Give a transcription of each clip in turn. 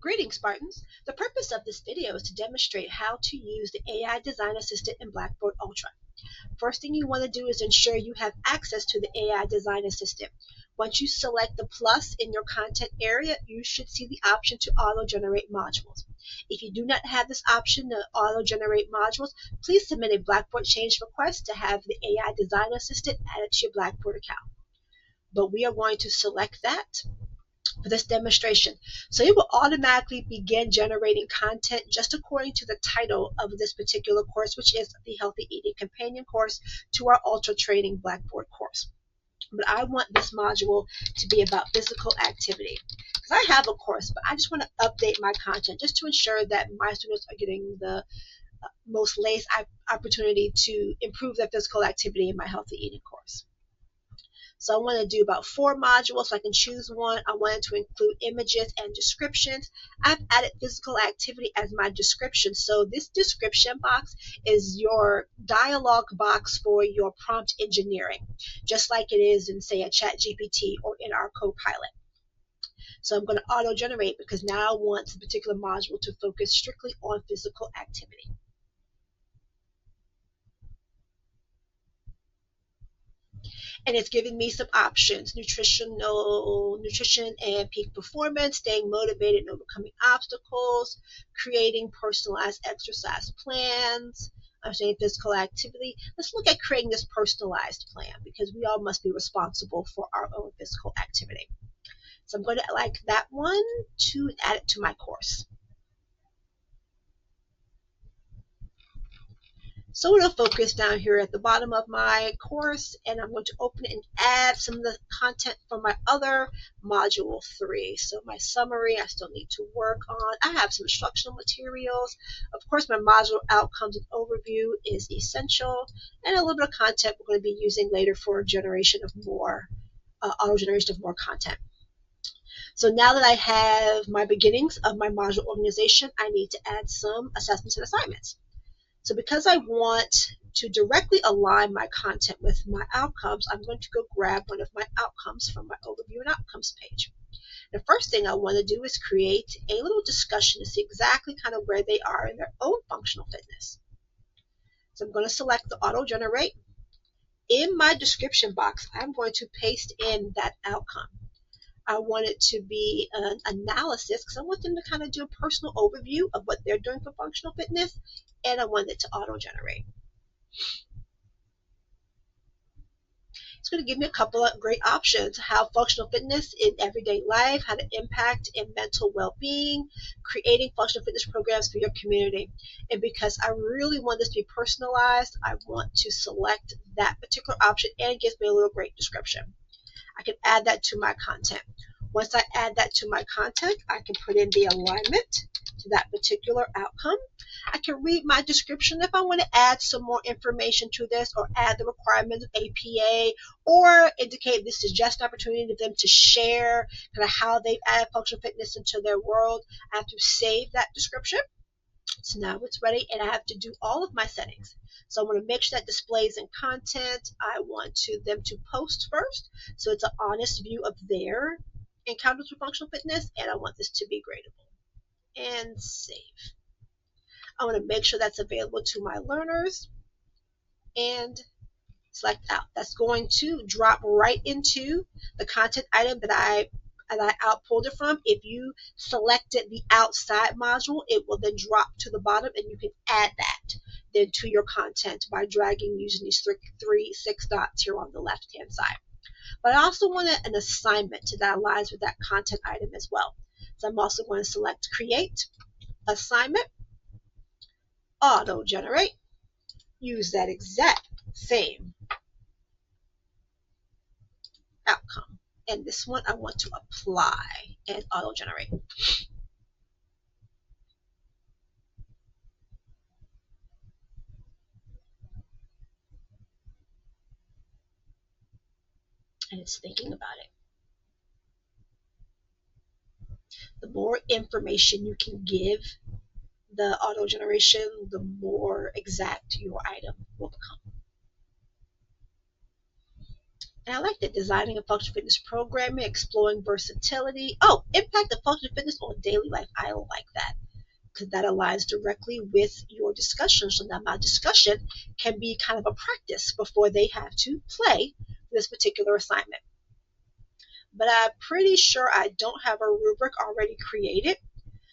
Greetings, Spartans! The purpose of this video is to demonstrate how to use the AI Design Assistant in Blackboard Ultra. First thing you want to do is ensure you have access to the AI Design Assistant. Once you select the plus in your content area, you should see the option to auto-generate modules. If you do not have this option to auto-generate modules, please submit a Blackboard change request to have the AI Design Assistant added to your Blackboard account. But we are going to select that for this demonstration. So it will automatically begin generating content just according to the title of this particular course, which is the Healthy Eating Companion course to our Ultra Training Blackboard course. But I want this module to be about physical activity. Because I have a course, but I just want to update my content just to ensure that my students are getting the most latest opportunity to improve their physical activity in my Healthy Eating course. So I want to do about 4 modules, so I can choose one. I wanted to include images and descriptions. I've added physical activity as my description. So this description box is your dialogue box for your prompt engineering, just like it is in, say, a ChatGPT or in our Copilot. So I'm going to auto-generate because now I want this particular module to focus strictly on physical activity. And it's giving me some options: nutrition and peak performance, staying motivated and overcoming obstacles, creating personalized exercise plans, understanding physical activity. Let's look at creating this personalized plan because we all must be responsible for our own physical activity. So I'm going to like that one to add it to my course. So it'll focus down here at the bottom of my course, and I'm going to open it and add some of the content from my other module 3. So my summary, I still need to work on. I have some instructional materials. Of course, my module outcomes and overview is essential, and a little bit of content we're going to be using later for generation of more, auto-generation of more content. So now that I have my beginnings of my module organization, I need to add some assessments and assignments. So because I want to directly align my content with my outcomes, I'm going to go grab one of my outcomes from my overview and outcomes page. The first thing I want to do is create a little discussion to see exactly kind of where they are in their own functional fitness. So I'm going to select the auto generate. In my description box, I'm going to paste in that outcome. I want it to be an analysis because I want them to kind of do a personal overview of what they're doing for functional fitness, and I want it to auto-generate. It's going to give me a couple of great options: how functional fitness in everyday life, how to impact in mental well-being, creating functional fitness programs for your community. And because I really want this to be personalized, I want to select that particular option, and it gives me a little great description. I can add that to my content. Once I add that to my content, I can put in the alignment to that particular outcome. I can read my description if I want to add some more information to this, or add the requirements of APA, or indicate this is just an opportunity for them to share kind of how they've added functional fitness into their world. I have to save that description. So now it's ready, and I have to do all of my settings. So I want to make sure that displays in content. I want them to post first, so it's an honest view of their encounters with functional fitness, and I want this to be gradable. And save. I want to make sure that's available to my learners, and select out. That's going to drop right into the content item that I pulled it from. If you selected the outside module, it will then drop to the bottom, and you can add that then to your content by dragging using these 6 dots here on the left hand side. But I also want an assignment that aligns with that content item as well. So I'm also going to select create assignment, auto generate, use that exact same outcome. And this one I want to apply and auto generate. And it's thinking about it. The more information you can give the auto generation, the more exact your item will become. And I like that, designing a functional fitness programming, exploring versatility. Oh, impact of functional fitness on daily life. I like that because that aligns directly with your discussion. So now my discussion can be kind of a practice before they have to play this particular assignment. But I'm pretty sure I don't have a rubric already created.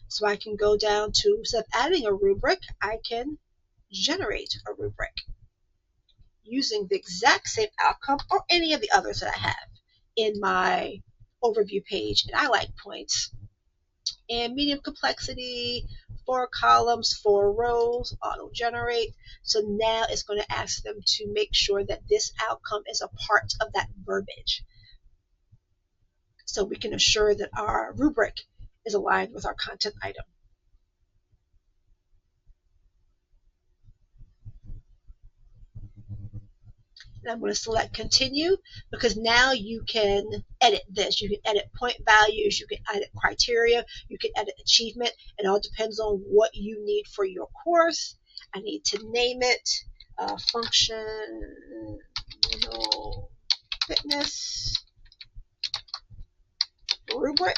So I can go down to, instead of adding a rubric, I can generate a rubric using the exact same outcome or any of the others that I have in my overview page. And I like points. And medium complexity, 4 columns, 4 rows, auto generate. So now it's going to ask them to make sure that this outcome is a part of that verbiage. So we can assure that our rubric is aligned with our content item. And I'm going to select continue because now you can edit this. You can edit point values, you can edit criteria, you can edit achievement. It all depends on what you need for your course. I need to name it functional fitness rubric.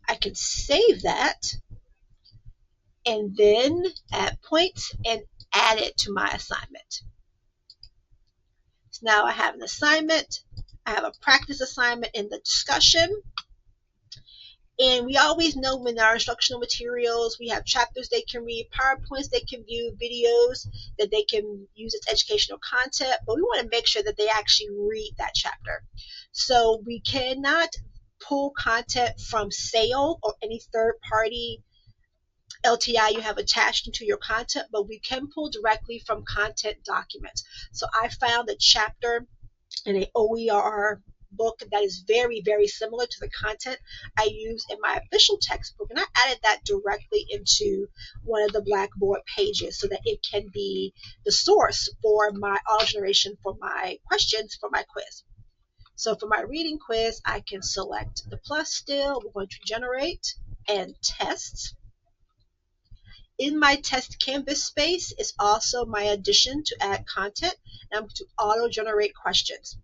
I can save that and then add points and add it to my assignment. So now I have an assignment. I have a practice assignment in the discussion. And we always know in our instructional materials, we have chapters they can read, PowerPoints they can view, videos that they can use as educational content, but we want to make sure that they actually read that chapter. So we cannot pull content from SAIL or any third-party LTI you have attached into your content, but we can pull directly from content documents. So I found a chapter in an OER book that is very, very similar to the content I use in my official textbook, and I added that directly into one of the Blackboard pages so that it can be the source for my auto generation for my questions for my quiz. So for my reading quiz, I can select the plus still. We're going to generate and test. In my test canvas space is also my addition to add content, and I'm going to auto generate questions.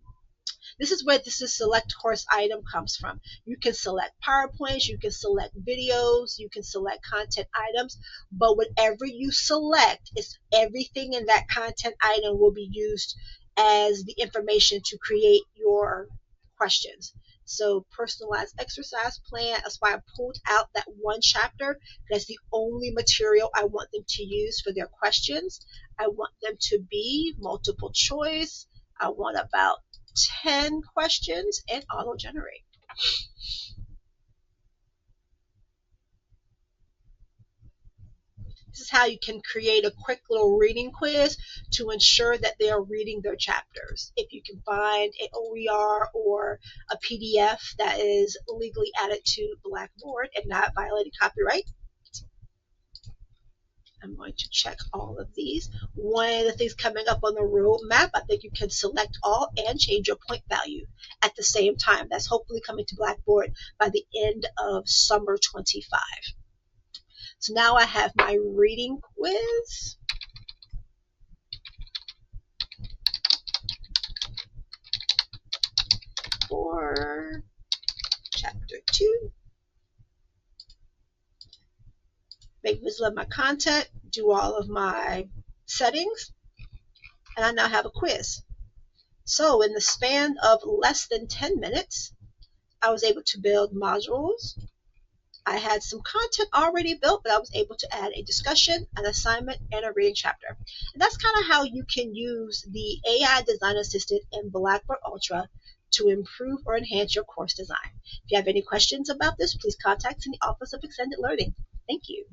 This is where this is select course item comes from. You can select PowerPoints, you can select videos, you can select content items, but whatever you select is everything in that content item will be used as the information to create your questions. So personalized exercise plan, that's why I pulled out that one chapter. That's the only material I want them to use for their questions. I want them to be multiple choice. I want about 10 questions and auto generate. This is how you can create a quick little reading quiz to ensure that they are reading their chapters. If you can find an OER or a PDF that is legally added to Blackboard and not violating copyright, I'm going to check all of these. One of the things coming up on the roadmap, I think you can select all and change your point value at the same time. That's hopefully coming to Blackboard by the end of summer 25. So now I have my reading quiz. For chapter 2. Make visible my content, do all of my settings, and I now have a quiz. So in the span of less than 10 minutes, I was able to build modules. I had some content already built, but I was able to add a discussion, an assignment, and a reading chapter. And that's kind of how you can use the AI Design Assistant in Blackboard Ultra to improve or enhance your course design. If you have any questions about this, please contact the Office of Extended Learning. Thank you.